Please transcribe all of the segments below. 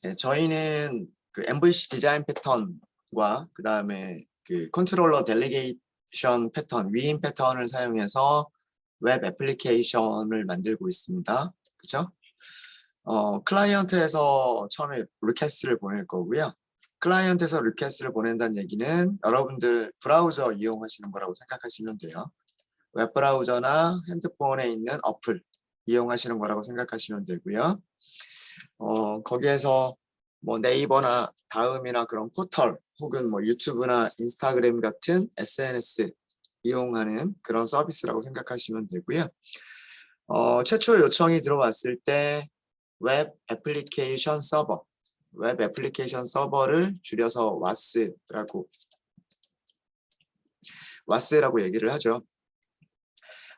네, 저희는 그 MVC 디자인 패턴과 그 다음에 그 컨트롤러 델리게이션 패턴, 위임 패턴을 사용해서 웹 애플리케이션을 만들고 있습니다. 그죠? 클라이언트에서 처음에 리퀘스트를 보낼 거고요. 클라이언트에서 리퀘스트를 보낸다는 얘기는 여러분들 브라우저 이용하시는 거라고 생각하시면 돼요. 웹 브라우저나 핸드폰에 있는 어플 이용하시는 거라고 생각하시면 되고요. 거기에서 뭐 네이버나 다음이나 그런 포털 혹은 뭐 유튜브나 인스타그램 같은 SNS 이용하는 그런 서비스라고 생각하시면 되고요. 최초 요청이 들어왔을 때 웹 애플리케이션 서버, 웹 애플리케이션 서버를 줄여서 와스라고 얘기를 하죠.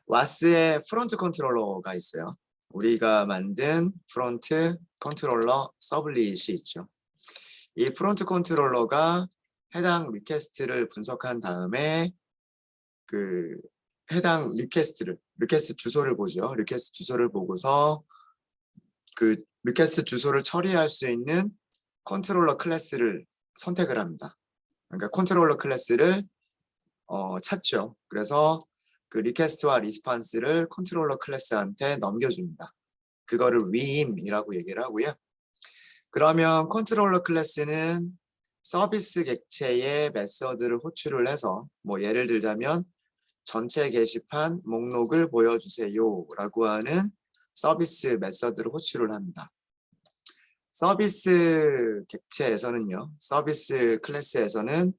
와스의 프론트 컨트롤러가 있어요. 우리가 만든 프론트 컨트롤러 서블릿이 있죠. 이 프론트 컨트롤러가 해당 리퀘스트를 분석한 다음에 그 해당 리퀘스트 주소를 보죠. 리퀘스트 주소를 보고서 그 리퀘스트 주소를 처리할 수 있는 컨트롤러 클래스를 선택을 합니다. 그러니까 컨트롤러 클래스를 찾죠. 그래서 그 리퀘스트와 리스판스를 컨트롤러 클래스한테 넘겨줍니다. 그거를 위임이라고 얘기를 하고요. 그러면 컨트롤러 클래스는 서비스 객체의 메서드를 호출을 해서 뭐 예를 들자면 전체 게시판 목록을 보여주세요 라고 하는 서비스 메서드를 호출을 합니다. 서비스 객체에서는요, 서비스 클래스에서는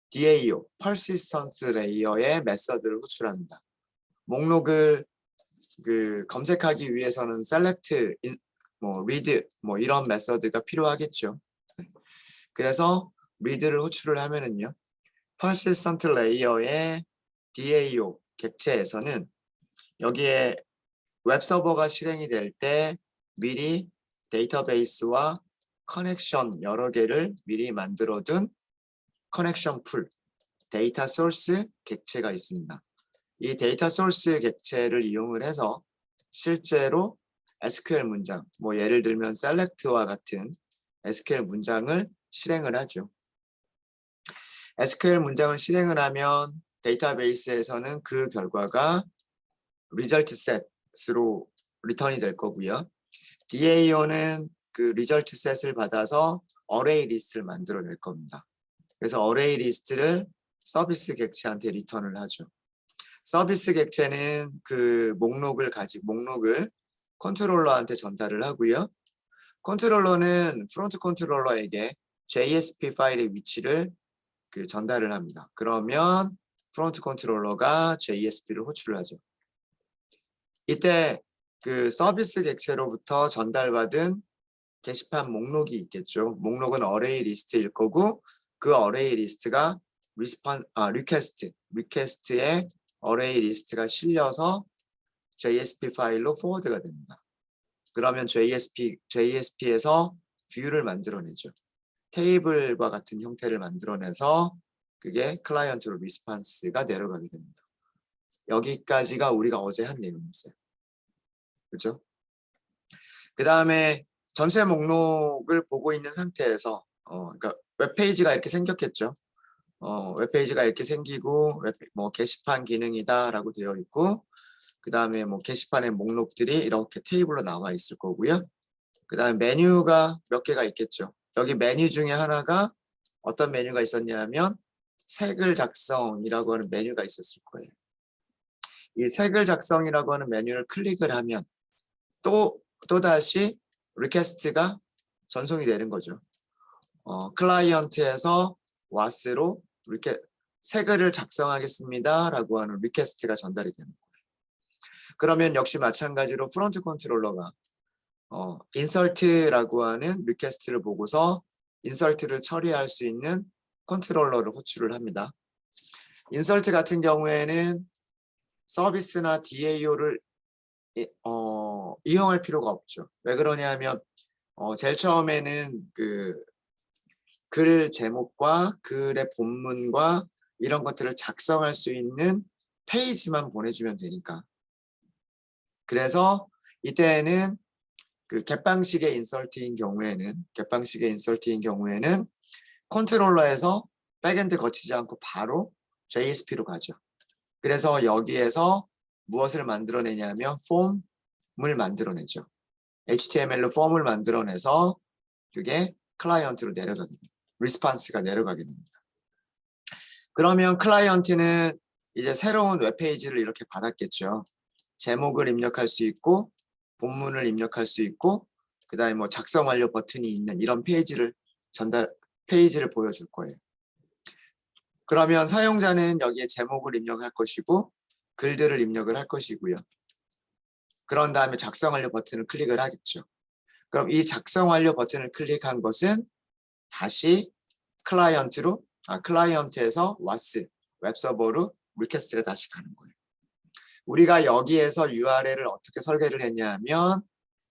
DAO, Persistence Layer의 메서드를 호출합니다. 목록을 검색하기 위해서는 select, read 이런 메서드가 필요하겠죠. 그래서 read를 호출을 하면은요, persistent layer의 DAO 객체에서는 여기에 웹 서버가 실행이 될 때 미리 데이터베이스와 커넥션 여러 개를 미리 만들어둔 커넥션 풀, 데이터 소스 객체가 있습니다. 이 데이터 소스 객체를 이용을 해서 실제로 SQL 문장, 뭐 예를 들면 select와 같은 SQL 문장을 실행을 하죠. SQL 문장을 실행을 하면 데이터베이스에서는 그 결과가 result set으로 리턴이 될 거고요. DAO는 그 result set을 받아서 array 리스트를 만들어낼 겁니다. 그래서 array 리스트를 서비스 객체한테 리턴을 하죠. 서비스 객체는 그 목록을 컨트롤러한테 전달을 하고요. 컨트롤러는 프론트 컨트롤러에게 JSP 파일의 위치를 전달을 합니다. 그러면 프론트 컨트롤러가 JSP를 호출을 하죠. 이때 그 서비스 객체로부터 전달받은 게시판 목록이 있겠죠. 목록은 어레이 리스트일 거고 그 어레이 리스트가 리퀘스트에 어레이 리스트가 실려서 JSP 파일로 포워드가 됩니다. 그러면 JSP에서 뷰를 만들어내죠. 테이블과 같은 형태를 만들어내서 그게 클라이언트로 리스판스가 내려가게 됩니다. 여기까지가 우리가 어제 한 내용이었어요. 그렇죠? 그 다음에 전체 목록을 보고 있는 상태에서 그러니까 웹페이지가 이렇게 생겼겠죠. 웹페이지가 이렇게 생기고 게시판 기능이다라고 되어 있고 그 다음에 뭐 게시판의 목록들이 이렇게 테이블로 나와 있을 거고요. 그 다음에 메뉴가 몇 개가 있겠죠. 여기 메뉴 중에 하나가 어떤 메뉴가 있었냐면 색을 작성이라고 하는 메뉴가 있었을 거예요. 이 색을 작성이라고 하는 메뉴를 클릭을 하면 또다시 리퀘스트가 전송이 되는 거죠. 클라이언트에서 was로 색을 작성하겠습니다 라고 하는 리퀘스트가 전달이 되는 거예요. 그러면 역시 마찬가지로 프론트 컨트롤러가 insert라고 하는 리퀘스트를 보고서 insert를 처리할 수 있는 컨트롤러를 호출을 합니다. insert 같은 경우에는 서비스나 DAO를 이용할 필요가 없죠. 왜 그러냐면 제일 처음에는 글 제목과 글의 본문과 이런 것들을 작성할 수 있는 페이지만 보내주면 되니까. 그래서 이때에는 그 갯방식의 인설트인 경우에는 컨트롤러에서 백엔드 거치지 않고 바로 JSP로 가죠. 그래서 여기에서 무엇을 만들어내냐면 폼을 만들어내죠. HTML로 폼을 만들어내서 그게 클라이언트로 내려가게 됩니다. 리스판스가 내려가게 됩니다. 그러면 클라이언트는 이제 새로운 웹페이지를 이렇게 받았겠죠. 제목을 입력할 수 있고 본문을 입력할 수 있고 그다음에 뭐 작성 완료 버튼이 있는 이런 페이지를 보여줄 거예요. 그러면 사용자는 여기에 제목을 입력할 것이고 글들을 입력을 할 것이고요. 그런 다음에 작성 완료 버튼을 클릭을 하겠죠. 그럼 이 작성 완료 버튼을 클릭한 것은 다시 클라이언트에서 WAS 웹서버로 리퀘스트가 다시 가는 거예요. 우리가 여기에서 URL을 어떻게 설계를 했냐면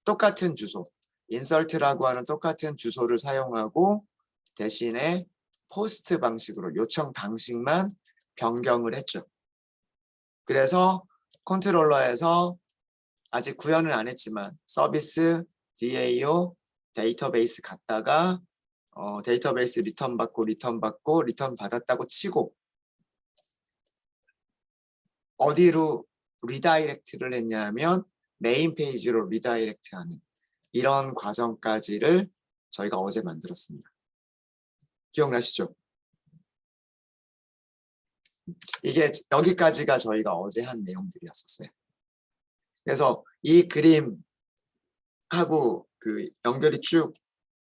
똑같은 주소, 인설트라고 하는 똑같은 주소를 사용하고 대신에 포스트 방식으로 요청 방식만 변경을 했죠. 그래서 컨트롤러에서 아직 구현을 안 했지만 서비스, DAO, 데이터베이스 갔다가 데이터베이스 리턴 받고 리턴 받았다고 치고 어디로 리다이렉트를 했냐면 메인 페이지로 리다이렉트하는 이런 과정까지를 저희가 어제 만들었습니다. 기억나시죠? 이게 여기까지가 저희가 어제 한 내용들이었었어요. 그래서 이 그림하고 그 연결이 쭉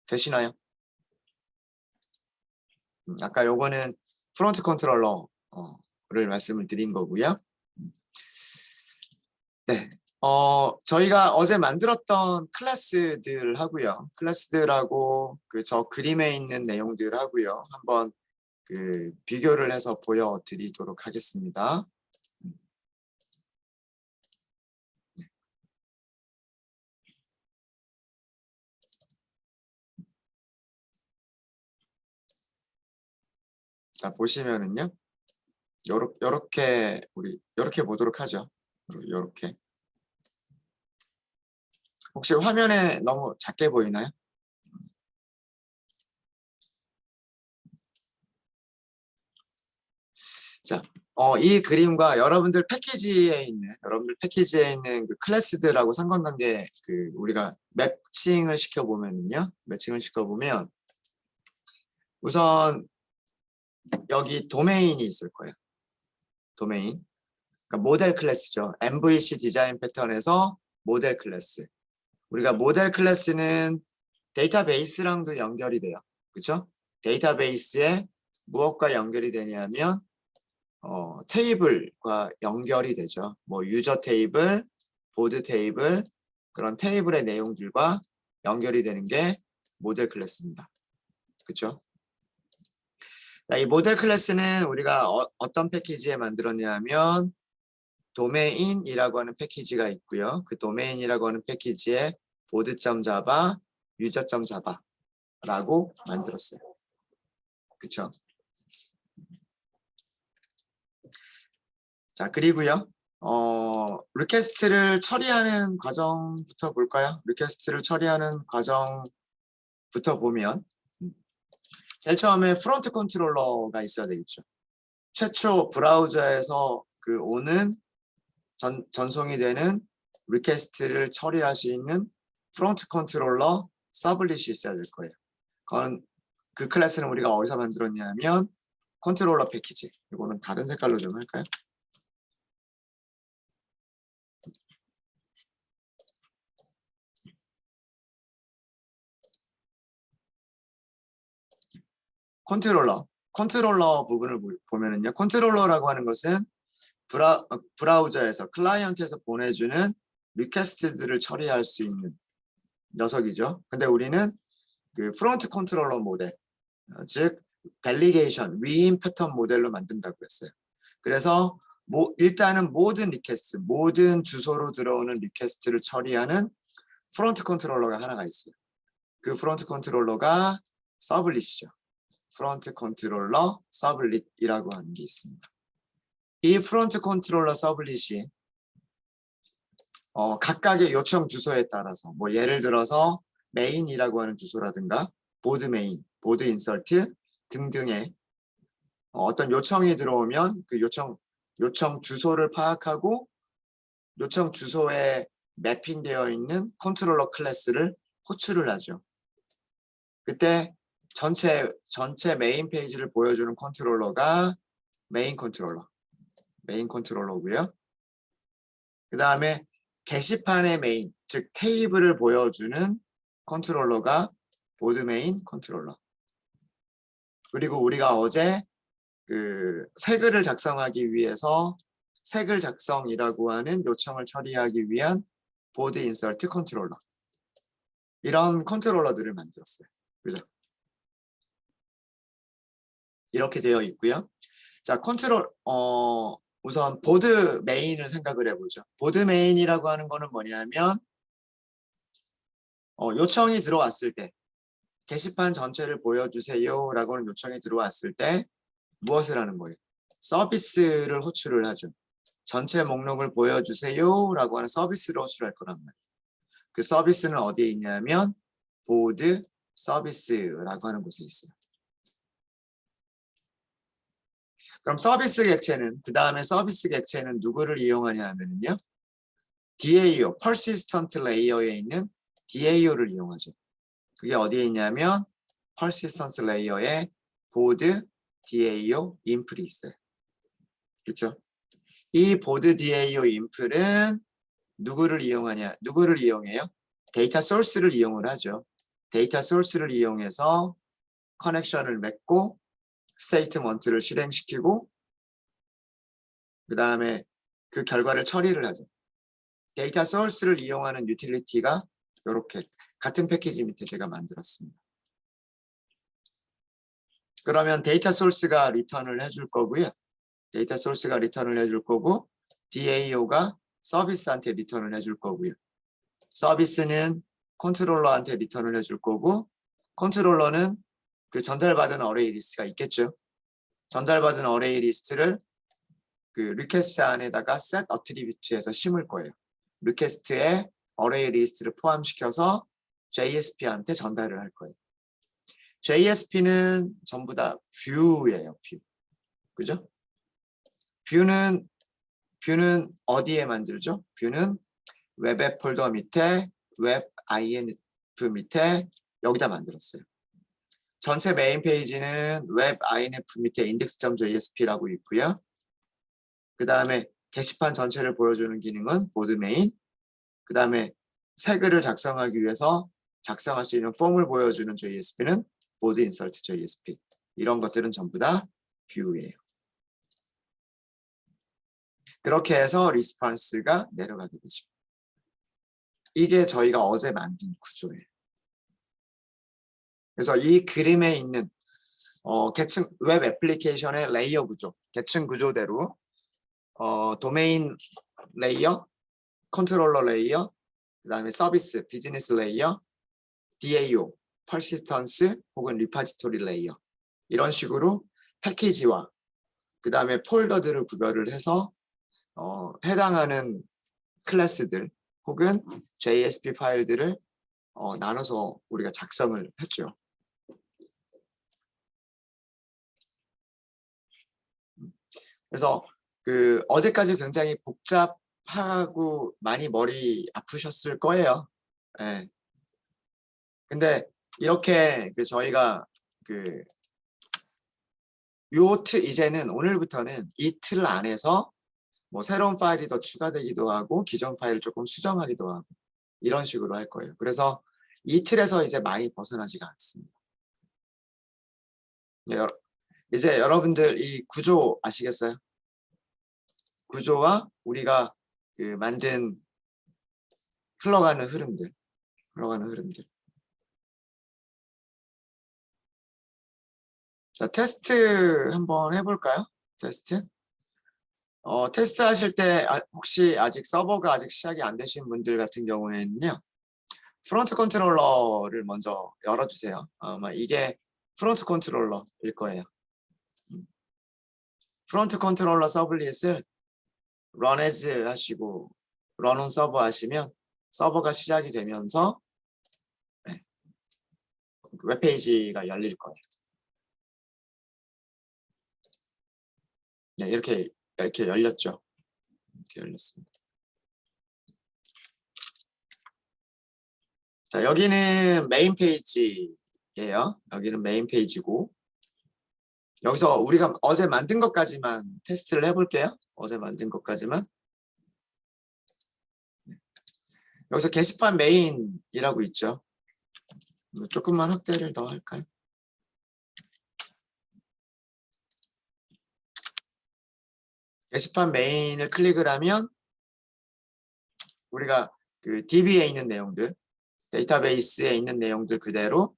되시나요? 아까 요거는 프론트 컨트롤러를 말씀을 드린 거고요. 네. 저희가 어제 만들었던 클래스들 하고요. 클래스들하고 그 저 그림에 있는 내용들 하고요. 한번 그 비교를 해서 보여드리도록 하겠습니다. 자, 보시면은요. 요렇게 요렇게 보도록 하죠. 요렇게. 혹시 화면에 너무 작게 보이나요? 자, 이 그림과 여러분들 패키지에 있는 그 클래스들하고 상관관계 그 우리가 매칭을 시켜보면은요. 우선 여기 도메인이 있을 거예요. 도메인. 그러니까 모델 클래스죠. MVC 디자인 패턴에서 모델 클래스. 우리가 모델 클래스는 데이터베이스랑도 연결이 돼요. 그렇죠? 데이터베이스에 무엇과 연결이 되냐면 테이블과 연결이 되죠. 뭐 유저 테이블, 보드 테이블 그런 테이블의 내용들과 연결이 되는 게 모델 클래스입니다. 그렇죠? 이 모델 클래스는 우리가 어떤 패키지에 만들었냐면 도메인이라고 하는 패키지가 있고요. 그 도메인이라고 하는 패키지에 보드.java, user.java라고 만들었어요. 그렇죠? 자, 그리고요. 리퀘스트를 처리하는 과정부터 볼까요? 리퀘스트를 처리하는 과정부터 보면 제일 처음에 프론트 컨트롤러가 있어야 되겠죠. 최초 브라우저에서 그 오는 전송이 되는 리퀘스트를 처리할 수 있는 프론트 컨트롤러 서블릿이 있어야 될 거예요. 그 클래스는 우리가 어디서 만들었냐면 컨트롤러 패키지. 이거는 다른 색깔로 좀 할까요? 컨트롤러 부분을 보면은요. 컨트롤러라고 하는 것은 브라우저에서 클라이언트에서 보내주는 리퀘스트들을 처리할 수 있는 녀석이죠. 근데 우리는 그 프론트 컨트롤러 모델, 즉 델리게이션, 위임 패턴 모델로 만든다고 했어요. 그래서 일단은 모든 리퀘스트, 모든 주소로 들어오는 리퀘스트를 처리하는 프론트 컨트롤러가 하나가 있어요. 그 프론트 컨트롤러가 서블릿이죠. 프론트 컨트롤러 서블릿이라고 하는 게 있습니다. 이 프론트 컨트롤러 서블릿이 각각의 요청 주소에 따라서 뭐 예를 들어서 메인이라고 하는 주소라든가 보드 메인, 보드 인설트 등등의 어떤 요청이 들어오면 그 요청 주소를 파악하고 요청 주소에 매핑되어 있는 컨트롤러 클래스를 호출을 하죠. 그때 전체 메인 페이지를 보여주는 컨트롤러가 메인 컨트롤러고요. 그 다음에 게시판의 메인, 즉 테이블을 보여주는 컨트롤러가 보드 메인 컨트롤러. 그리고 우리가 어제 그 세글을 작성하기 위해서 세글 작성이라고 하는 요청을 처리하기 위한 보드 인서트 컨트롤러. 이런 컨트롤러들을 만들었어요. 그죠? 이렇게 되어 있고요. 자, 우선 보드 메인을 생각을 해보죠. 보드 메인이라고 하는 거는 뭐냐면 요청이 들어왔을 때 게시판 전체를 보여주세요 라고 하는 요청이 들어왔을 때 무엇을 하는 거예요? 서비스를 호출을 하죠. 전체 목록을 보여주세요 라고 하는 서비스를 호출할 거란 말이에요. 그 서비스는 어디에 있냐면 보드 서비스라고 하는 곳에 있어요. 그럼 서비스 객체는 그 다음에 서비스 객체는 누구를 이용하냐 하면요. DAO, Persistent Layer에 있는 DAO를 이용하죠. 그게 어디에 있냐면 Persistent Layer에 보드 DAO 인플이 있어요. 그렇죠? 이 보드 DAO 인플은 누구를 이용해요? 데이터 소스를 이용을 하죠. 데이터 소스를 이용해서 커넥션을 맺고 스테이트먼트를 실행시키고 그 다음에 그 결과를 처리를 하죠. 데이터 소스를 이용하는 유틸리티가 이렇게 같은 패키지 밑에 제가 만들었습니다. 그러면 데이터 소스가 리턴을 해줄 거고요. 데이터 소스가 리턴을 해줄 거고 DAO가 서비스한테 리턴을 해줄 거고요. 서비스는 컨트롤러한테 리턴을 해줄 거고 컨트롤러는 그 전달받은 어레이 리스트가 있겠죠. 전달받은 어레이 리스트를 그 리퀘스트 안에다가 set attribute에서 심을 거예요. 리퀘스트에 어레이 리스트를 포함시켜서 JSP한테 전달을 할 거예요. JSP는 전부 다 뷰예요. 뷰. 그죠? 뷰는 어디에 만들죠? 뷰는 웹 앱 폴더 밑에 웹 inf 밑에 여기다 만들었어요. 전체 메인 페이지는 웹 inf 밑에 index.jsp라고 있고요. 그 다음에 게시판 전체를 보여주는 기능은 보드 메인. 그 다음에 새 글을 작성하기 위해서 작성할 수 있는 폼을 보여주는 JSP는 보드 인설트 JSP. 이런 것들은 전부 다 뷰예요. 그렇게 해서 리스폰스가 내려가게 되죠. 이게 저희가 어제 만든 구조예요. 그래서 이 그림에 있는 계층 웹 애플리케이션의 레이어 구조, 계층 구조대로 도메인 레이어, 컨트롤러 레이어, 그 다음에 서비스, 비즈니스 레이어, DAO, 퍼시스턴스 혹은 리파지토리 레이어 이런 식으로 패키지와 그 다음에 폴더들을 구별을 해서 해당하는 클래스들 혹은 JSP 파일들을 나눠서 우리가 작성을 했죠. 그래서 그 어제까지 굉장히 복잡하고 많이 머리 아프셨을 거예요. 예. 근데 이렇게 그 저희가 그 이제는 오늘부터는 이 틀 안에서 뭐 새로운 파일이 더 추가되기도 하고 기존 파일을 조금 수정하기도 하고 이런 식으로 할 거예요. 그래서 이 틀에서 이제 많이 벗어나지가 않습니다. 이제 여러분들 이 구조 아시겠어요? 구조와 우리가 그 만든 흘러가는 흐름들. 자, 테스트 한번 해볼까요? 테스트. 테스트 하실 때 혹시 아직 서버가 아직 시작이 안 되신 분들 같은 경우에는요. 프론트 컨트롤러를 먼저 열어주세요. 아마 이게 프론트 컨트롤러일 거예요. 프론트 컨트롤러 서블릿을 run as 하시고 run on server 하시면 서버가 시작이 되면서 네, 웹페이지가 열릴 거예요. 네, 이렇게 열렸죠. 이렇게 열렸습니다. 자, 여기는 메인 페이지예요. 여기는 메인 페이지고 여기서 우리가 어제 만든 것까지만 테스트를 해볼게요. 어제 만든 것까지만. 여기서 게시판 메인이라고 있죠. 조금만 확대를 더 할까요? 게시판 메인을 클릭을 하면 우리가 그 DB에 있는 내용들, 데이터베이스에 있는 내용들 그대로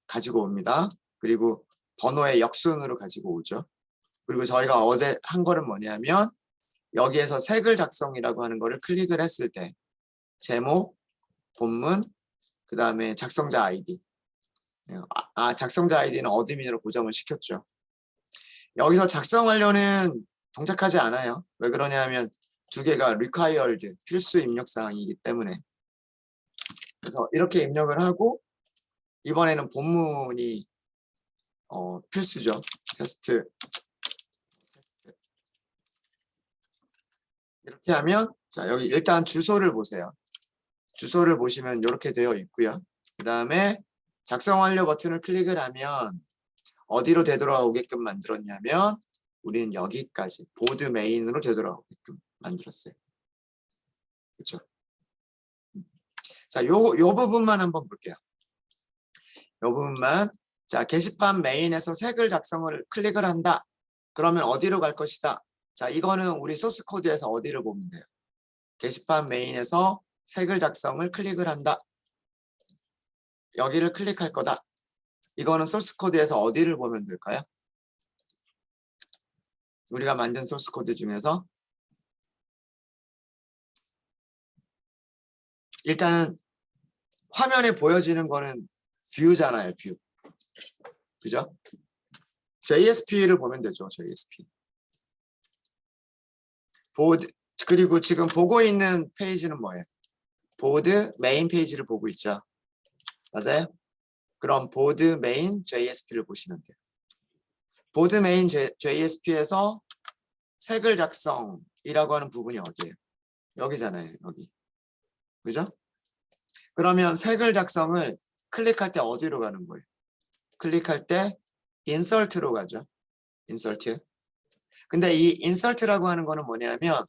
가지고 옵니다. 그리고 번호의 역순으로 가지고 오죠. 그리고 저희가 어제 한 거는 뭐냐면 여기에서 색을 작성이라고 하는 거를 클릭을 했을 때 제목, 본문, 그 다음에 작성자 아이디. 작성자 아이디는 어드민으로 고정을 시켰죠. 여기서 작성 완료는 동작하지 않아요. 왜 그러냐면 두 개가 required, 필수 입력 사항이기 때문에. 그래서 이렇게 입력을 하고 이번에는 본문이 필수죠. 테스트. 이렇게 하면 자 여기 일단 주소를 보세요. 주소를 보시면 이렇게 되어 있고요. 그 다음에 작성 완료 버튼을 클릭을 하면 어디로 되돌아오게끔 만들었냐면 우리는 여기까지 보드 메인으로 되돌아오게끔 만들었어요. 그렇죠? 자, 요 부분만 한번 볼게요. 요 부분만. 자, 게시판 메인에서 색을 작성을 클릭을 한다. 그러면 어디로 갈 것이다. 자, 이거는 우리 소스 코드에서 어디를 보면 돼요. 게시판 메인에서 색을 작성을 클릭을 한다. 여기를 클릭할 거다. 이거는 소스 코드에서 어디를 보면 될까요? 우리가 만든 소스 코드 중에서 일단은 화면에 보여지는 거는 뷰잖아요. 뷰. 그죠? JSP를 보면 되죠. JSP. 보드. 그리고 지금 보고 있는 페이지는 뭐예요? 보드 메인 페이지를 보고 있죠. 맞아요? 그럼 보드 메인 JSP를 보시면 돼요. 보드 메인 JSP에서 색을 작성이라고 하는 부분이 어디예요? 여기잖아요. 여기. 그죠? 그러면 색을 작성을 클릭할 때 어디로 가는 거예요? 클릭할 때 인설트로 가죠. 인설트. 근데 이 인설트라고 하는 거는 뭐냐면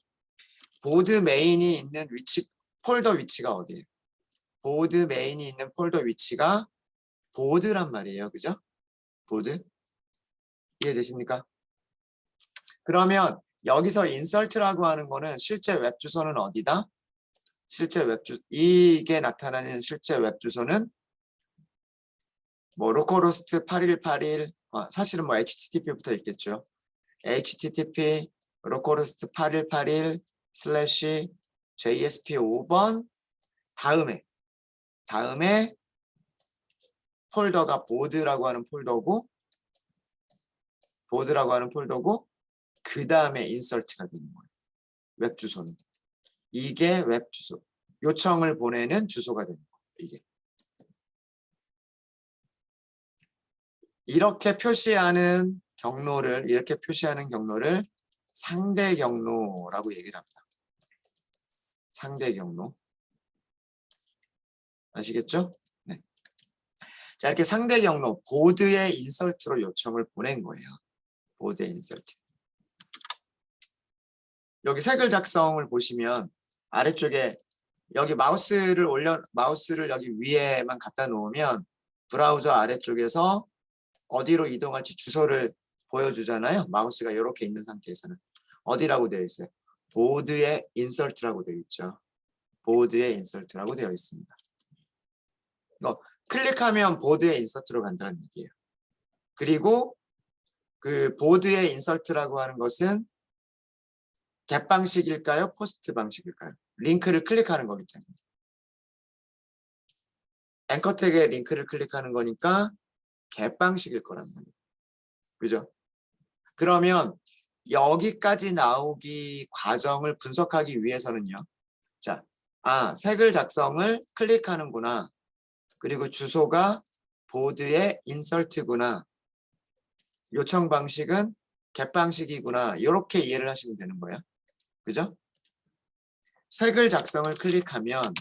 보드 메인이 있는 위치, 폴더 위치가 어디예요? 보드 메인이 있는 폴더 위치가 보드란 말이에요. 그죠? 보드. 이해되십니까? 그러면 여기서 인설트라고 하는 거는 실제 웹 주소는 어디다? 실제 웹 이게 나타나는 실제 웹 주소는 뭐 로컬호스트 8181 사실은 뭐 HTTP부터 있겠죠. HTTP 로컬호스트 8181 슬래시 JSP 5번 다음에 폴더가 보드라고 하는 폴더고 그 다음에 인설트가 되는 거예요. 웹 주소는. 이게 웹 주소. 요청을 보내는 주소가 되는 거예요. 이게. 이렇게 표시하는 경로를 상대 경로라고 얘기를 합니다. 상대 경로. 아시겠죠? 네. 자, 이렇게 상대 경로, 보드의 인설트로 요청을 보낸 거예요. 보드의 인설트. 여기 색을 작성을 보시면 아래쪽에 여기 마우스를 여기 위에만 갖다 놓으면 브라우저 아래쪽에서 어디로 이동할지 주소를 보여주잖아요. 마우스가 이렇게 있는 상태에서는. 어디라고 되어 있어요? 보드의 인설트라고 되어 있죠. 보드의 인설트라고 되어 있습니다. 이거 클릭하면 보드의 인설트로 간다는 얘기예요. 그리고 그 보드의 인설트라고 하는 것은 겟 방식일까요? 포스트 방식일까요? 링크를 클릭하는 거기 때문에. 앵커 태그에 링크를 클릭하는 거니까 겟 방식일 거란 말이에요. 그죠? 그러면 여기까지 나오기 과정을 분석하기 위해서는요. 자, 색을 작성을 클릭하는구나. 그리고 주소가 보드의 인설트구나. 요청 방식은 get 방식이구나. 이렇게 이해를 하시면 되는 거예요. 그죠? 색을 작성을 클릭하면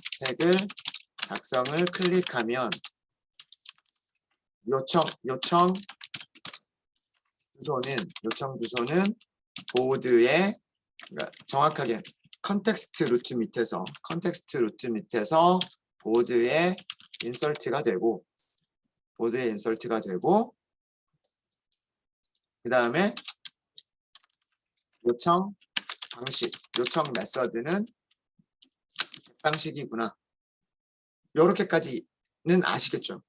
요청 주소는 보드의, 그러니까 정확하게 컨텍스트 루트 밑에서 보드의 인설트가 되고 그 다음에 요청 메서드는 방식이구나. 요렇게까지는 아시겠죠?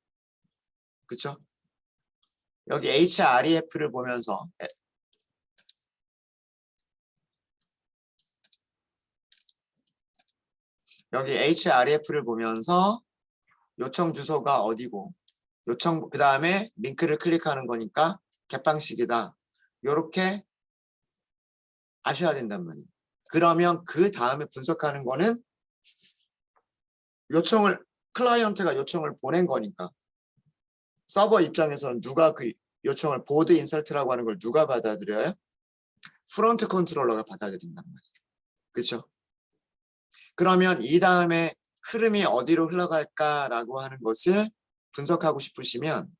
그쵸? 여기 href를 보면서 요청 주소가 어디고 그 다음에 링크를 클릭하는 거니까 겟방식이다. 요렇게 아셔야 된단 말이에요. 그러면 그 다음에 분석하는 거는 클라이언트가 요청을 보낸 거니까 서버 입장에서는 누가 그 요청을 보드 인설트라고 하는 걸 누가 받아들여요? 프론트 컨트롤러가 받아들인단 말이에요. 그렇죠? 그러면 이 다음에 흐름이 어디로 흘러갈까라고 하는 것을 분석하고 싶으시면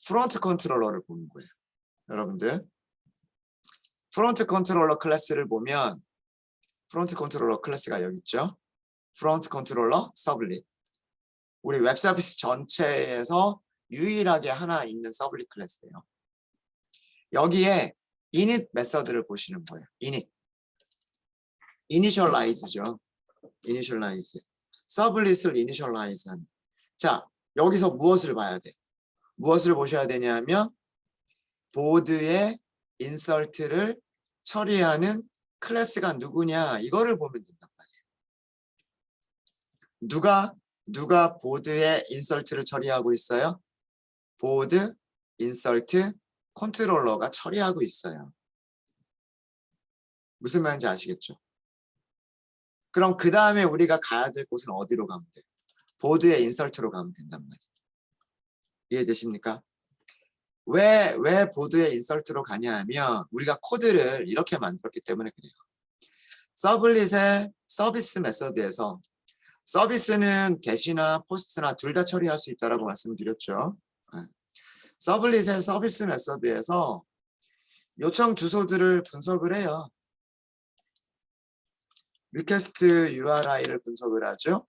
프론트 컨트롤러를 보는 거예요. 여러분들 프론트 컨트롤러 클래스를 보면 프론트 컨트롤러 클래스가 여기 있죠. 프론트 컨트롤러 서블릿. 우리 웹 서비스 전체에서 유일하게 하나 있는 서블릿 클래스예요. 여기에 init 메서드를 보시는 거예요. initialize죠. initialize. 서블릿을 initialize 하는. 자, 여기서 무엇을 봐야 돼? 무엇을 보셔야 되냐면 보드의 인설트를 처리하는 클래스가 누구냐 이거를 보면 된단 말이에요. 누가 보드의 인설트를 처리하고 있어요? 보드 인설트 컨트롤러가 처리하고 있어요. 무슨 말인지 아시겠죠? 그럼 그 다음에 우리가 가야 될 곳은 어디로 가면 돼요? 보드의 인설트로 가면 된단 말이에요. 이해되십니까? 왜 보드의 인설트로 가냐 하면 우리가 코드를 이렇게 만들었기 때문에 그래요. 서블릿의 서비스 메서드에서 서비스는 get이나 post나 둘 다 처리할 수 있다고 말씀드렸죠. 서블릿의 서비스 메서드에서 요청 주소들을 분석을 해요. 리퀘스트 URI를 분석을 하죠.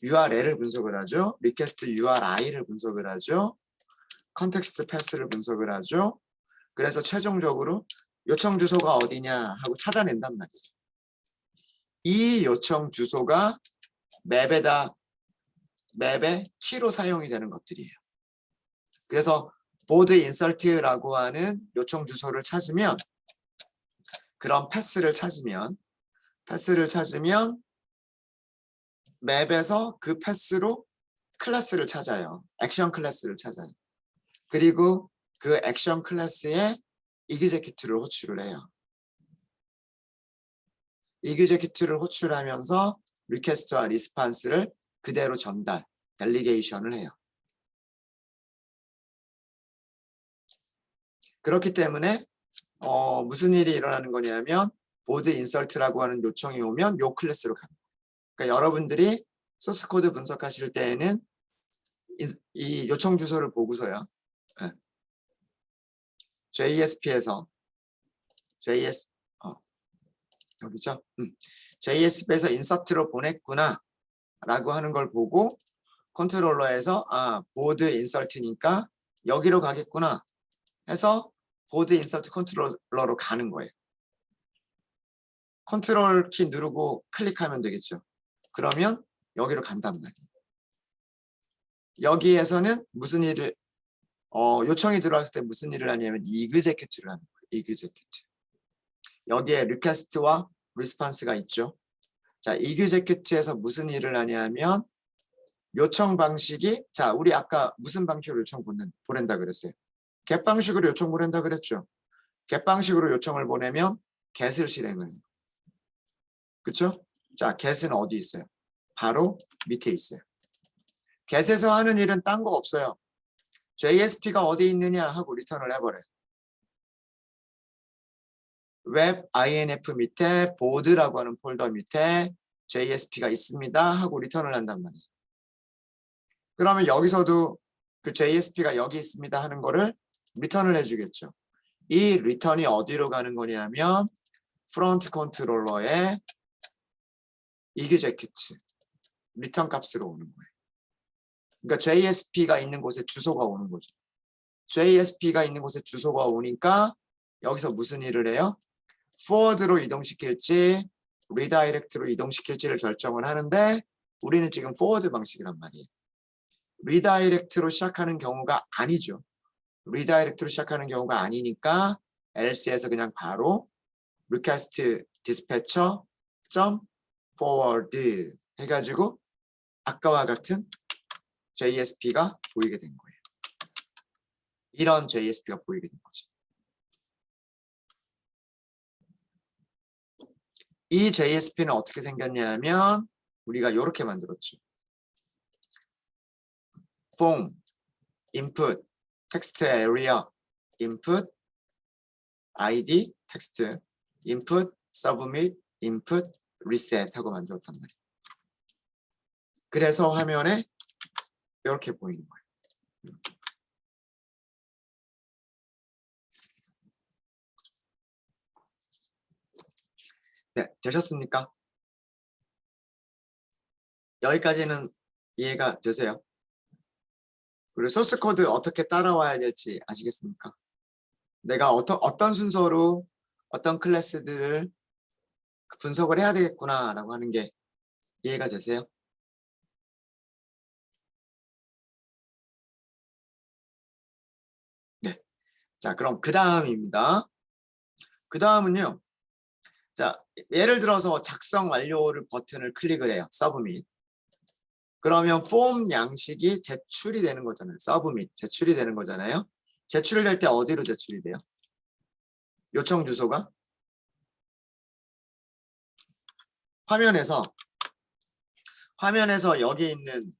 URL을 분석을 하죠. 리퀘스트 URI를 분석을 하죠. 컨텍스트 패스를 분석을 하죠. 그래서 최종적으로 요청 주소가 어디냐 하고 찾아낸단 말이에요. 이 요청 주소가 맵의 키로 사용이 되는 것들이에요. 그래서 보드 인설트라고 하는 요청 주소를 찾으면 그런 패스를 찾으면 맵에서 그 패스로 클래스를 찾아요. 액션 클래스를 찾아요. 그리고 그 액션 클래스에 이그제큐트를 호출을 해요. 이그제큐트를 호출하면서 리퀘스트와 리스판스를 그대로 델리게이션을 해요. 그렇기 때문에 무슨 일이 일어나는 거냐면 보드 인설트라고 하는 요청이 오면 요 클래스로 갑니다. 그러니까 여러분들이 소스 코드 분석하실 때에는 이 요청 주소를 보고서요. JSP에서 여기죠. JSP에서 인서트로 보냈구나 라고 하는 걸 보고 컨트롤러에서 보드 인설트니까 여기로 가겠구나 해서 보드 인설트 컨트롤러로 가는 거예요. 컨트롤 키 누르고 클릭하면 되겠죠. 그러면 여기로 간단 말이에요. 여기에서는 무슨 일을 요청이 들어왔을 때 무슨 일을 하냐면 이그제큐트를 하는 거예요. 이그제큐트. 여기에 리퀘스트와 리스판스가 있죠. 자, 이그제큐트에서 무슨 일을 하냐면 요청 방식이 우리 아까 무슨 방식으로 요청 보낸다 그랬어요? get 방식으로 요청 보낸다 그랬죠. get 방식으로 요청을 보내면 get을 실행을 해요. 그쵸? 자, get은 어디 있어요? 바로 밑에 있어요. get에서 하는 일은 딴 거 없어요. JSP가 어디 있느냐 하고 리턴을 해버려요. 웹 INF 밑에 보드라고 하는 폴더 밑에 JSP가 있습니다 하고 리턴을 한단 말이에요. 그러면 여기서도 그 JSP가 여기 있습니다 하는 거를 리턴을 해주겠죠. 이 리턴이 어디로 가는 거냐면 프론트 컨트롤러의 execute 리턴 값으로 오는 거예요. 그러니까 JSP가 있는 곳에 주소가 오는 거죠. JSP가 있는 곳에 주소가 오니까 여기서 무슨 일을 해요? forward로 이동시킬지 redirect로 이동시킬지를 결정을 하는데 우리는 지금 forward 방식이란 말이에요. redirect로 시작하는 경우가 아니죠. redirect로 시작하는 경우가 아니니까 else에서 그냥 바로 request dispatcher .forward 해가지고 아까와 같은 JSP가 보이게 된 거예요. 이런 JSP가 보이게 된 거죠. 이 JSP는 어떻게 생겼냐면 우리가 이렇게 만들었죠. form, input, text area, input, id, text, input, submit, input, reset 하고 만들었단 말이에요. 그래서 화면에 이렇게 보이는 거예요. 네, 되셨습니까? 여기까지는 이해가 되세요? 그리고 소스 코드 어떻게 따라와야 될지 아시겠습니까? 내가 어떤 순서로 어떤 클래스들을 분석을 해야 되겠구나라고 하는 게 이해가 되세요? 네. 자, 그럼 그 다음입니다. 그 다음은요. 자, 예를 들어서 작성 완료를 버튼을 클릭을 해요. 서브밋. 그러면 폼 양식이 제출이 되는 거잖아요. 서브밋 제출이 되는 거잖아요. 제출이 될 때 어디로 제출이 돼요? 요청 주소가 화면에서 여기 있는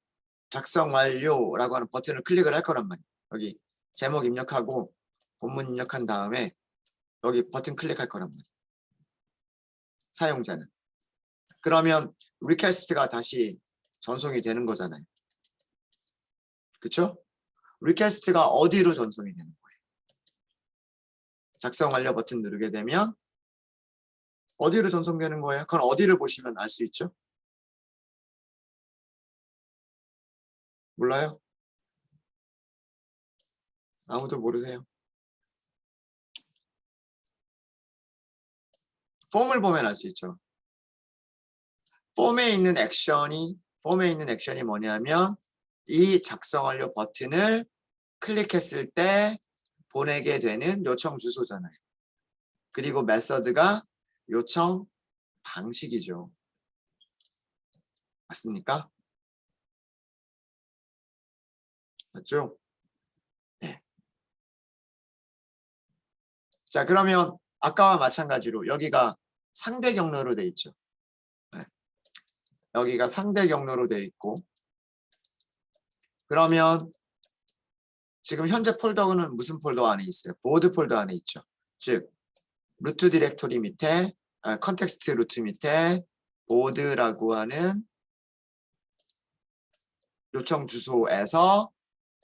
작성 완료라고 하는 버튼을 클릭을 할 거란 말이에요. 여기 제목 입력하고 본문 입력한 다음에 여기 버튼 클릭할 거란 말이에요. 사용자는. 그러면 리퀘스트가 다시 전송이 되는 거잖아요. 그쵸? 리퀘스트가 어디로 전송이 되는 거예요? 작성 완료 버튼 누르게 되면 어디로 전송되는 거예요? 그건 어디를 보시면 알 수 있죠? 몰라요? 아무도 모르세요? 폼을 보면 알 수 있죠. 폼에 있는 액션이 뭐냐면 이 작성 완료 버튼을 클릭했을 때 보내게 되는 요청 주소잖아요. 그리고 메서드가 요청 방식이죠. 맞습니까? 맞죠? 네. 자, 그러면 아까와 마찬가지로 여기가 상대 경로로 돼 있죠. 네. 여기가 상대 경로로 돼 있고 그러면 지금 현재 폴더는 무슨 폴더 안에 있어요? 보드 폴더 안에 있죠. 즉 루트 디렉토리 밑에 컨텍스트 루트 밑에 보드라고 하는 요청 주소에서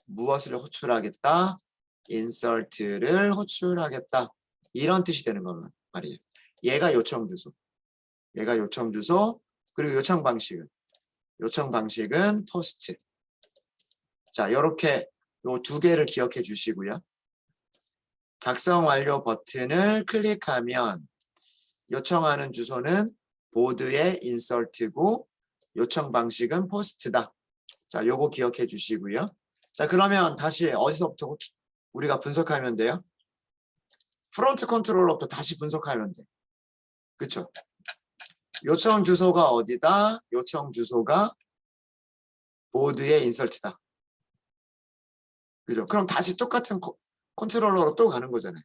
무엇을 호출하겠다? 인설트를 호출하겠다. 이런 뜻이 되는 거란 말이에요. 얘가 요청 주소. 그리고 요청 방식은 포스트. 자, 이렇게 요 두 개를 기억해 주시고요. 작성 완료 버튼을 클릭하면 요청하는 주소는 보드의 인설트고 요청 방식은 포스트다. 자, 요거 기억해 주시고요. 자, 그러면 다시 어디서부터 우리가 분석하면 돼요? 프론트 컨트롤러부터 다시 분석하면 돼. 그쵸? 요청 주소가 어디다? 요청 주소가 보드의 인설트다. 그죠? 그럼 다시 똑같은 컨트롤러로 또 가는 거잖아요.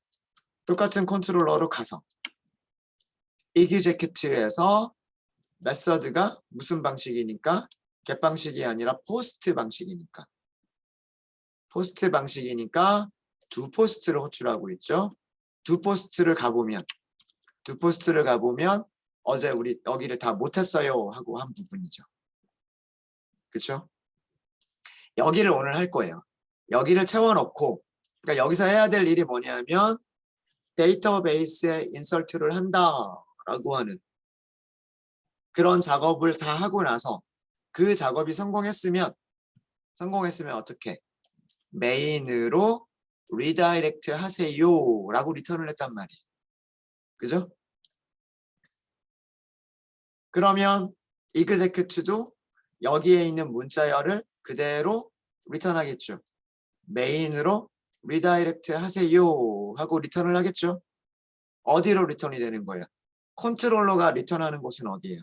똑같은 컨트롤러로 가서 executive에서 메서드가 무슨 방식이니까 get 방식이 아니라 포스트 방식이니까 두 포스트를 호출하고 있죠. 두 포스트를 가보면 어제 우리 여기를 다 못했어요 하고 한 부분이죠. 그렇죠? 여기를 오늘 할 거예요. 여기를 채워넣고 그러니까 여기서 해야 될 일이 뭐냐면 데이터베이스에 인설트를 한다라고 하는 그런 작업을 다 하고 나서 그 작업이 성공했으면 어떻게? 메인으로 리다이렉트 하세요 라고 리턴을 했단 말이에요. 그죠? 그러면 executive도 여기에 있는 문자열을 그대로 리턴하겠죠. 메인으로 리다이렉트 하세요 하고 리턴을 하겠죠. 어디로 리턴이 되는 거예요? 컨트롤러가 리턴하는 곳은 어디예요?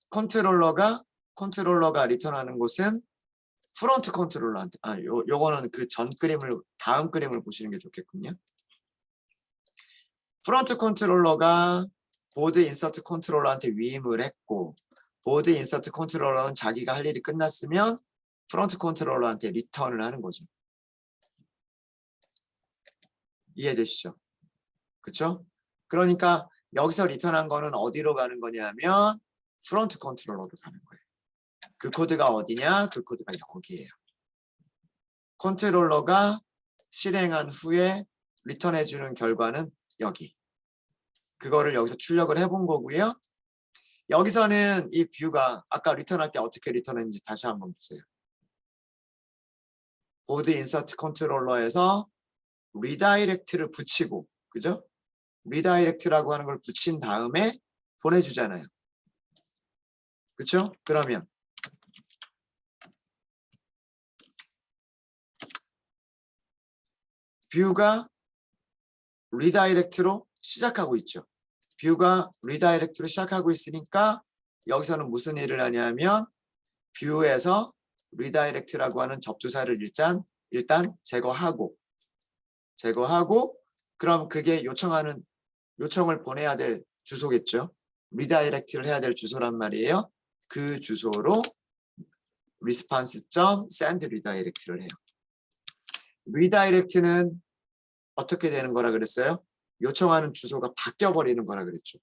컨트롤러가 리턴하는 곳은 프론트 컨트롤러한테 요거는 그 전 그림을 다음 그림을 보시는 게 좋겠군요. 프론트 컨트롤러가 보드 인서트 컨트롤러한테 위임을 했고 보드 인서트 컨트롤러는 자기가 할 일이 끝났으면 프론트 컨트롤러한테 리턴을 하는 거죠. 이해되시죠? 그렇죠? 그러니까 여기서 리턴한 거는 어디로 가는 거냐면 프론트 컨트롤러로 가는 거예요. 그 코드가 어디냐? 그 코드가 여기예요. 컨트롤러가 실행한 후에 리턴해주는 결과는 여기. 그거를 여기서 출력을 해본 거고요. 여기서는 이 뷰가 아까 리턴할 때 어떻게 리턴했는지 다시 한번 보세요. 보드 인서트 컨트롤러에서 리다이렉트를 붙이고, 그죠? 리다이렉트라고 하는 걸 붙인 다음에 보내주잖아요. 그렇죠? 그러면 뷰가 리다이렉트로 시작하고 있죠. 뷰가 리다이렉트로 시작하고 있으니까 여기서는 무슨 일을 하냐면 뷰에서 리다이렉트라고 하는 접두사를 일단 제거하고 그럼 그게 요청을 보내야 될 주소겠죠. 리다이렉트를 해야 될 주소란 말이에요. 그 주소로 response.send redirect를 해요. 리다이렉트는 어떻게 되는 거라 그랬어요? 요청하는 주소가 바뀌어버리는 거라 그랬죠.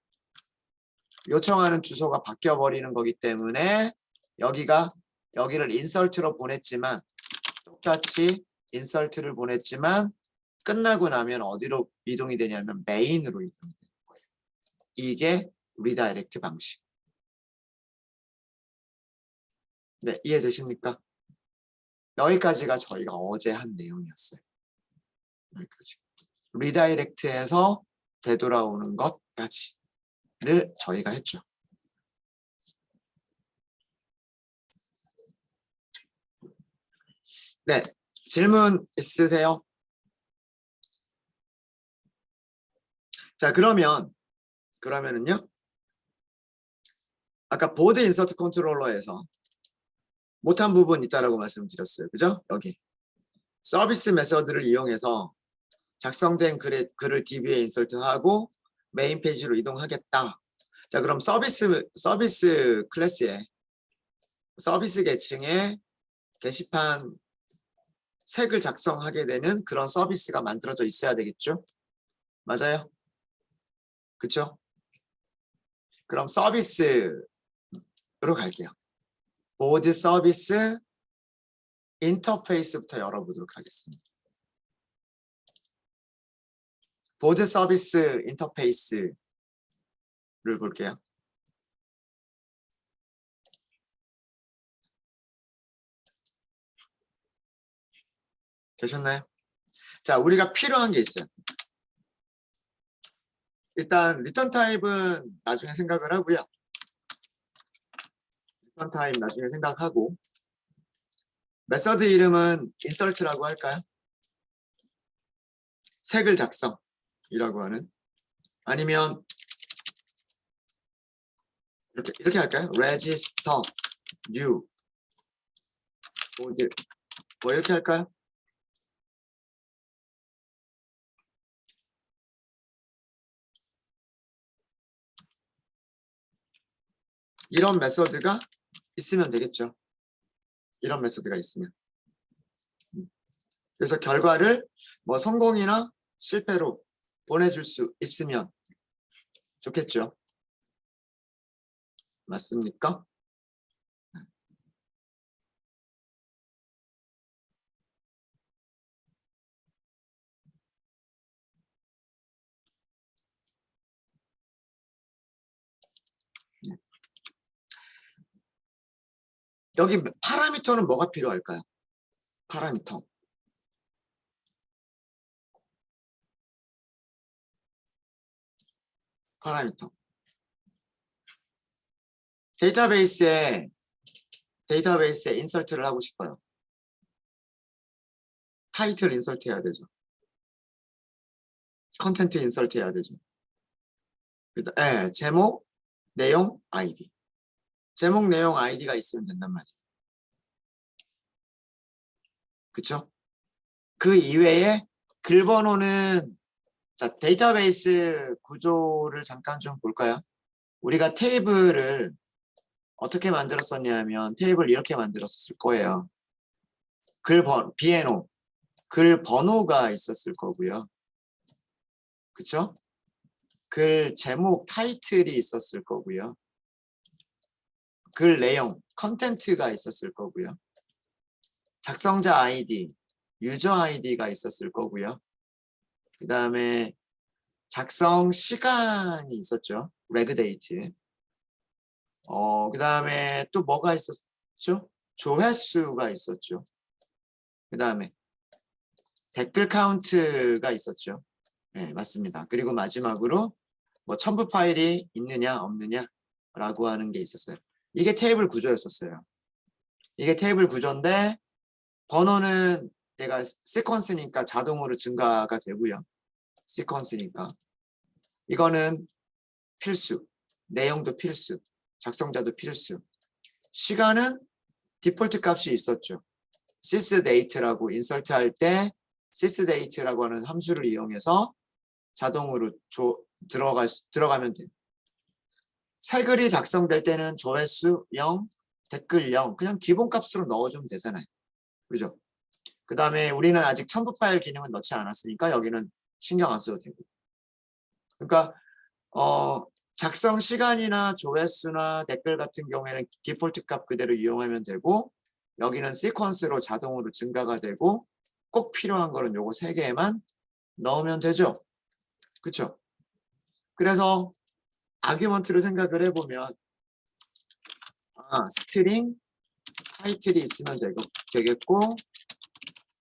요청하는 주소가 바뀌어버리는 거기 때문에 여기를 인설트로 보냈지만 똑같이 인설트를 보냈지만 끝나고 나면 어디로 이동이 되냐면 메인으로 이동이 되는 거예요. 이게 리다이렉트 방식. 네, 이해되십니까? 여기까지가 저희가 어제 한 내용이었어요. 여기까지. 리다이렉트에서 되돌아오는 것까지를 저희가 했죠. 네, 질문 있으세요? 자, 그러면은요. 아까 보드 인서트 컨트롤러에서 못한 부분 있다라고 말씀드렸어요. 그죠? 여기. 서비스 메서드를 이용해서 작성된 글을 DB에 인설트하고 메인 페이지로 이동하겠다. 자, 그럼 서비스 클래스에 서비스 계층에 게시판 색을 작성하게 되는 그런 서비스가 만들어져 있어야 되겠죠? 맞아요? 그쵸? 그럼 서비스로 갈게요. 보드 서비스 인터페이스부터 열어보도록 하겠습니다. 보드 서비스 인터페이스를 볼게요. 되셨나요? 자, 우리가 필요한 게 있어요. 일단 리턴 타입은 나중에 생각을 하고요. 리턴 타입 나중에 생각하고 메서드 이름은 인설트라고 할까요? 색을 작성이라고 하는 아니면 이렇게 할까요? register new 보드 뭐 이렇게 할까요? 이런 메서드가 있으면 되겠죠. 이런 메서드가 있으면. 그래서 결과를 뭐 성공이나 실패로 보내줄 수 있으면 좋겠죠. 맞습니까? 여기 파라미터는 뭐가 필요할까요? 파라미터. 파라미터. 데이터베이스에 인설트를 하고 싶어요. 타이틀 인설트 해야 되죠. 컨텐트 인설트 해야 되죠. 네, 제목, 내용, 아이디. 제목, 내용, 아이디가 있으면 된단 말이에요. 그쵸? 그 이외에 글 번호는 자, 데이터베이스 구조를 잠깐 좀 볼까요? 우리가 테이블을 어떻게 만들었었냐면 테이블 이렇게 만들었을 거예요. BNO, 글 번호가 있었을 거고요. 그쵸? 글 제목, 타이틀이 있었을 거고요. 글 내용, 컨텐트가 있었을 거고요. 작성자 아이디, 유저 아이디가 있었을 거고요. 그 다음에 작성 시간이 있었죠. 레그데이트. 그 다음에 또 뭐가 있었죠? 조회수가 있었죠. 그 다음에 댓글 카운트가 있었죠. 네, 맞습니다. 그리고 마지막으로 뭐 첨부 파일이 있느냐 없느냐 라고 하는 게 있었어요. 이게 테이블 구조였었어요. 이게 테이블 구조인데 번호는 얘가 시퀀스니까 자동으로 증가가 되고요. 시퀀스니까 이거는 필수, 내용도 필수, 작성자도 필수. 시간은 디폴트 값이 있었죠. sysdate라고 인설트 할 때 sysdate라고 하는 함수를 이용해서 자동으로 들어가면 돼요. 새 글이 작성될 때는 조회수 0, 댓글 0 그냥 기본값으로 넣어주면 되잖아요. 그죠? 그 다음에 우리는 아직 첨부 파일 기능은 넣지 않았으니까 여기는 신경 안 써도 되고. 그러니까 작성 시간이나 조회수나 댓글 같은 경우에는 디폴트 값 그대로 이용하면 되고 여기는 시퀀스로 자동으로 증가가 되고 꼭 필요한 거는 요거 3개만 넣으면 되죠. 그렇죠? 그래서 아규먼트를 생각을 해보면 스트링 타이틀이 있으면 되겠고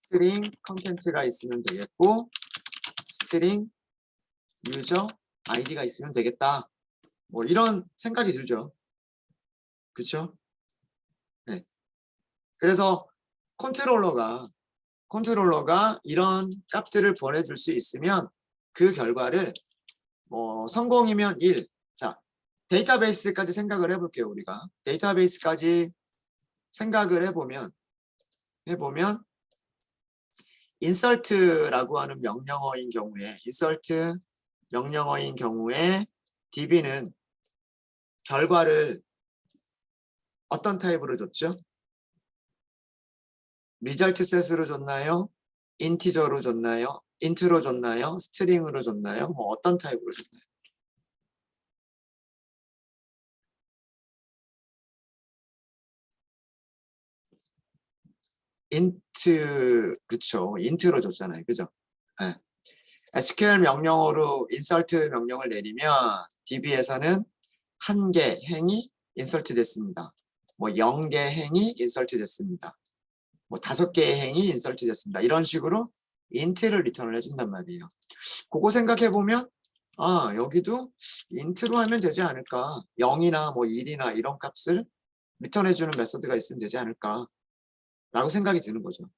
스트링 컨텐츠가 있으면 되겠고 스트링 유저 아이디가 있으면 되겠다. 뭐 이런 생각이 들죠. 그렇죠? 네. 그래서 컨트롤러가 이런 값들을 보내줄 수 있으면 그 결과를 성공이면 1. 자, 데이터베이스까지 생각을 해볼게요. 우리가 데이터베이스까지 생각을 해보면 insert라고 하는 명령어인 경우에 db는 결과를 어떤 타입으로 줬죠? result set으로 줬나요? 인티저로 줬나요? 인트로 줬나요? 스트링으로 줬나요? 뭐 어떤 타입으로 줬나요? 인트, 그쵸. 인트로 줬잖아요. 그죠? 네. SQL 명령어로 insert 명령을 내리면 DB에서는 1개 행이 insert 됐습니다. 뭐 0개 행이 insert 됐습니다. 뭐 5개의 행이 insert 됐습니다. 이런 식으로 int를 리턴을 해준단 말이에요. 그거 생각해보면 여기도 int로 하면 되지 않을까. 0이나 뭐 1이나 이런 값을 리턴해주는 메서드가 있으면 되지 않을까 라고 생각이 드는 거죠.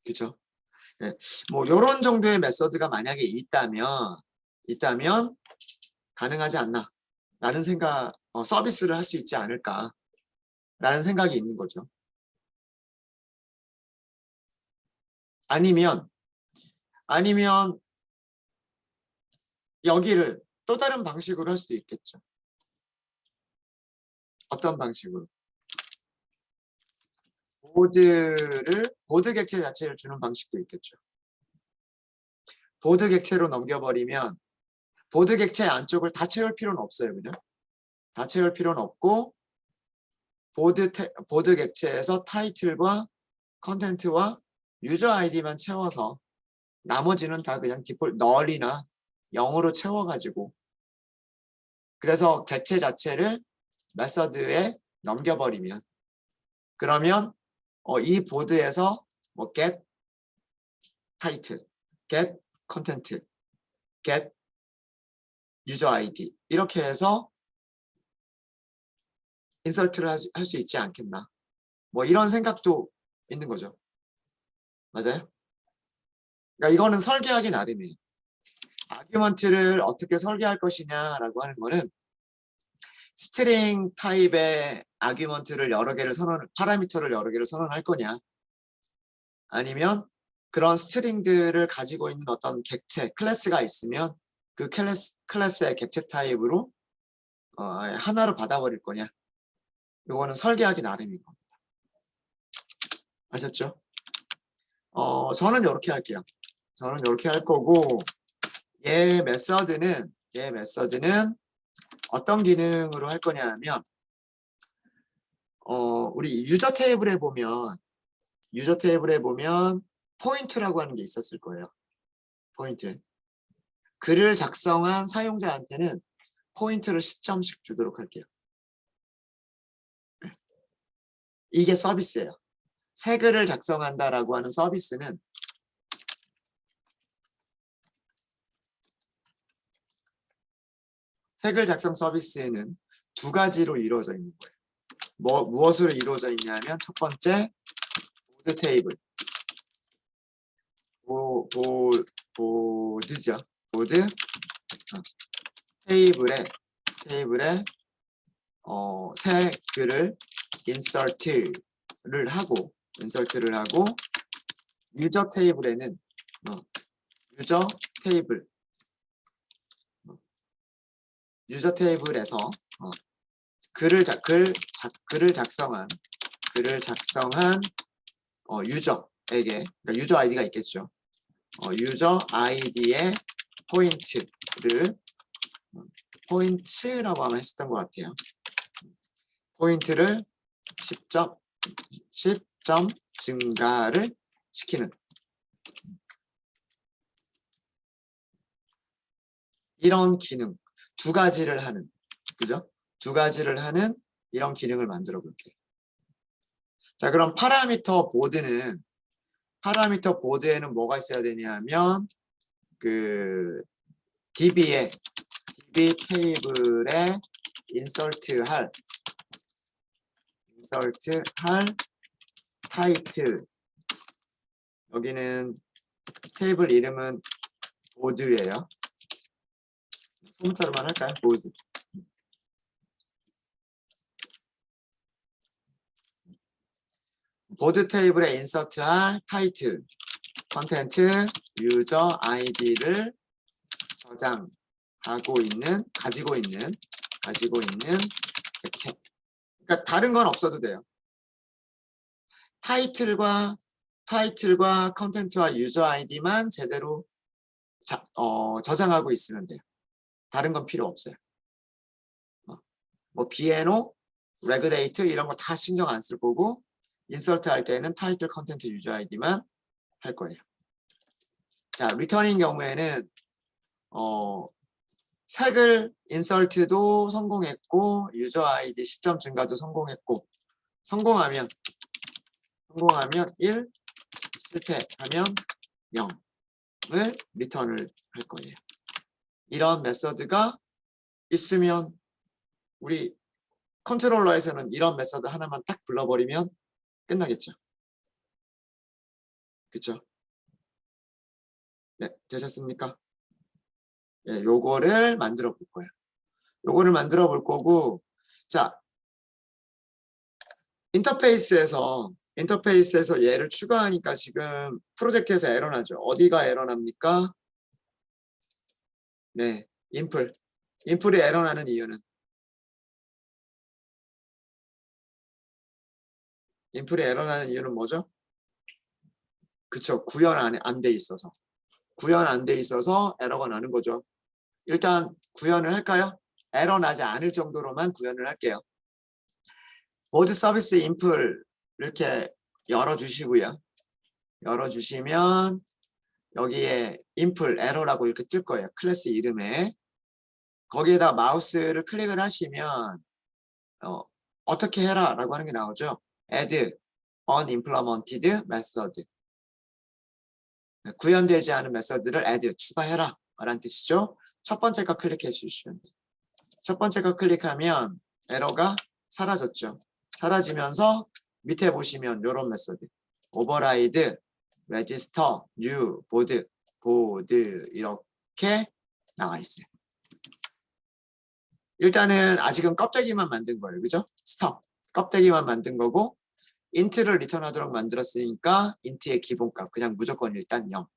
그렇죠? 네. 뭐 이런 정도의 메서드가 만약에 있다면 가능하지 않나 라는 생각, 서비스를 할 수 있지 않을까 라는 생각이 있는 거죠. 아니면 여기를 또 다른 방식으로 할 수 있겠죠. 어떤 방식으로? 보드 객체 자체를 주는 방식도 있겠죠. 보드 객체로 넘겨버리면 보드 객체 안쪽을 다 채울 필요는 없어요. 그냥 다 채울 필요는 없고 보드 객체에서 타이틀과 컨텐트와 유저 아이디만 채워서 나머지는 다 그냥 디폴트 널이나 0으로 채워가지고 그래서 객체 자체를 메서드에 넘겨버리면 그러면 이 보드에서 뭐 get title, get content, get user ID 이렇게 해서 인설트를 할 수 있지 않겠나 뭐 이런 생각도 있는 거죠. 맞아요? 그러니까 이거는 설계하기 나름이에요. 아규먼트를 어떻게 설계할 것이냐라고 하는 거는 스트링 타입의 아규먼트를 여러 개를 파라미터를 여러 개를 선언할 거냐 아니면 그런 스트링들을 가지고 있는 어떤 객체, 클래스가 있으면 그 클래스의 객체 타입으로 하나로 받아버릴 거냐 이거는 설계하기 나름인 겁니다. 아셨죠? 저는 이렇게 할게요. 저는 이렇게 할 거고 얘 메서드는 어떤 기능으로 할 거냐 하면 우리 유저 테이블에 보면 포인트라고 하는 게 있었을 거예요. 포인트. 글을 작성한 사용자한테는 포인트를 10점씩 주도록 할게요. 이게 서비스예요. 새 글을 작성한다라고 하는 서비스는 새 글 작성 서비스에는 두 가지로 이루어져 있는 거예요. 무엇으로 이루어져 있냐면 첫 번째 보드 테이블. 보드죠. 보드 테이블에 새 글을 인서트를 하고 유저 테이블에는 유저 테이블에서 글을 작성한 유저에게 그러니까 유저 아이디가 있겠죠. 유저 아이디의 포인트라고 아마 했었던 것 같아요. 포인트를 10점 증가를 시키는 이런 기능 두 가지를 하는 그죠? 두 가지를 하는 이런 기능을 만들어 볼게요. 자, 그럼 파라미터 보드에는 뭐가 있어야 되냐면 그 DB 테이블에 인설트할 타이틀 여기는 테이블 이름은 보드예요. 소문자로만 할까요? 보드 테이블에 인서트할 타이틀, 컨텐트, 유저 아이디를 가지고 있는 객체. 그러니까 다른 건 없어도 돼요. 타이틀과 컨텐트와 유저 아이디만 제대로 저장하고 있으면 돼요. 다른 건 필요 없어요. 뭐 비에노, 레그데이트 이런 거 다 신경 안 쓸 거고 인서트 할 때는 타이틀, 컨텐트, 유저 아이디만 할 거예요. 자, 리턴인 경우에는 색을 인설트도 성공했고 유저 아이디 10점 증가도 성공했고 성공하면 1, 실패하면 0을 리턴을 할 거예요. 이런 메서드가 있으면 우리 컨트롤러에서는 이런 메서드 하나만 딱 불러버리면 끝나겠죠. 그쵸? 네, 되셨습니까? 네, 요거를 만들어 볼 거예요. 요거를 만들어 볼 거고, 자, 인터페이스에서 얘를 추가하니까 지금 프로젝트에서 에러 나죠. 어디가 에러 납니까? 네, 인플. 인풀이 에러 나는 이유는 뭐죠? 그쵸. 구현 안 돼 있어서. 구현 안 돼 있어서 에러가 나는 거죠. 일단 구현을 할까요? 에러 나지 않을 정도로만 구현을 할게요. 보드 서비스 인풀 이렇게 열어주시고요. 열어주시면 여기에 인풀 에러라고 이렇게 뜰 거예요. 클래스 이름에. 거기에다 마우스를 클릭을 하시면 어떻게 해라 라고 하는 게 나오죠. add unimplemented method. 구현되지 않은 메서드를 add 추가해라 라는 뜻이죠. 첫 번째 거 클릭해 주시면 돼요. 첫 번째 거 클릭하면 에러가 사라졌죠. 사라지면서 밑에 보시면 이런 메서드 override register new board 이렇게 나와 있어요. 일단은 아직은 껍데기만 만든 거예요. 그죠? 스톱 껍데기만 만든 거고 인트를 리턴하도록 만들었으니까 인트의 기본값 그냥 무조건 일단 0.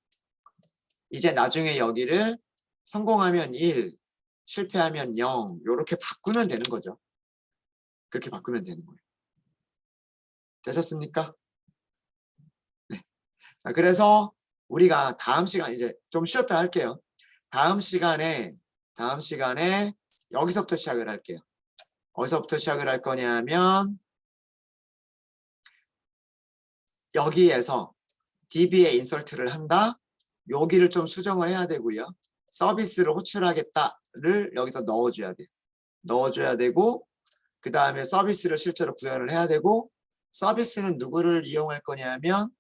이제 나중에 여기를 성공하면 1, 실패하면 0 이렇게 바꾸면 되는 거죠. 그렇게 바꾸면 되는 거예요. 되셨습니까? 네. 자, 그래서 우리가 다음 시간 이제 좀 쉬었다 할게요. 다음 시간에 여기서부터 시작을 할게요. 어디서부터 시작을 할 거냐면 여기에서 DB에 인설트를 한다. 여기를 좀 수정을 해야 되고요. 서비스를 호출하겠다를 여기다 넣어줘야 돼요. 넣어줘야 되고 그 다음에 서비스를 실제로 구현을 해야 되고 서비스는 누구를 이용할 거냐면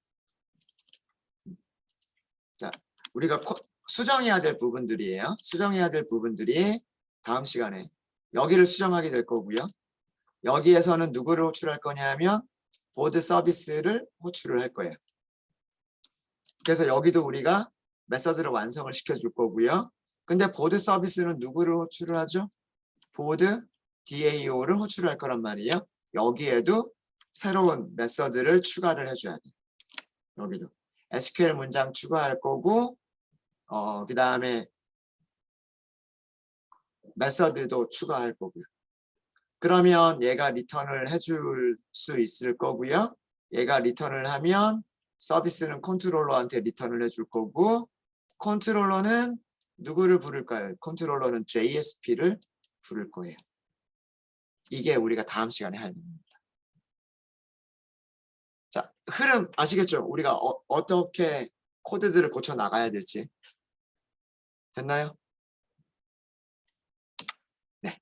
자 우리가 수정해야 될 부분들이에요. 수정해야 될 부분들이 다음 시간에 여기를 수정하게 될 거고요. 여기에서는 누구를 호출할 거냐면 보드 서비스를 호출을 할 거예요. 그래서 여기도 우리가 메서드를 완성을 시켜줄 거고요. 근데 보드 서비스는 누구를 호출을 하죠? 보드 DAO를 호출할 거란 말이에요. 여기에도 새로운 메서드를 추가를 해줘야 돼요. 여기도 SQL 문장 추가할 거고 그 다음에 메서드도 추가할 거고요. 그러면 얘가 리턴을 해줄 수 있을 거고요. 얘가 리턴을 하면 서비스는 컨트롤러한테 리턴을 해줄 거고 컨트롤러는 누구를 부를까요? 컨트롤러는 JSP를 부를 거예요. 이게 우리가 다음 시간에 할 일입니다. 자, 흐름 아시겠죠? 우리가 어떻게 코드들을 고쳐 나가야 될지. 됐나요? 네.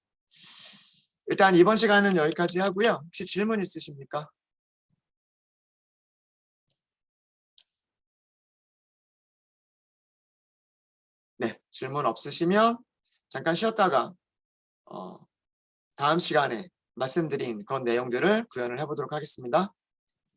일단 이번 시간은 여기까지 하고요. 혹시 질문 있으십니까? 네, 질문 없으시면 잠깐 쉬었다가 다음 시간에 말씀드린 그런 내용들을 구현을 해보도록 하겠습니다.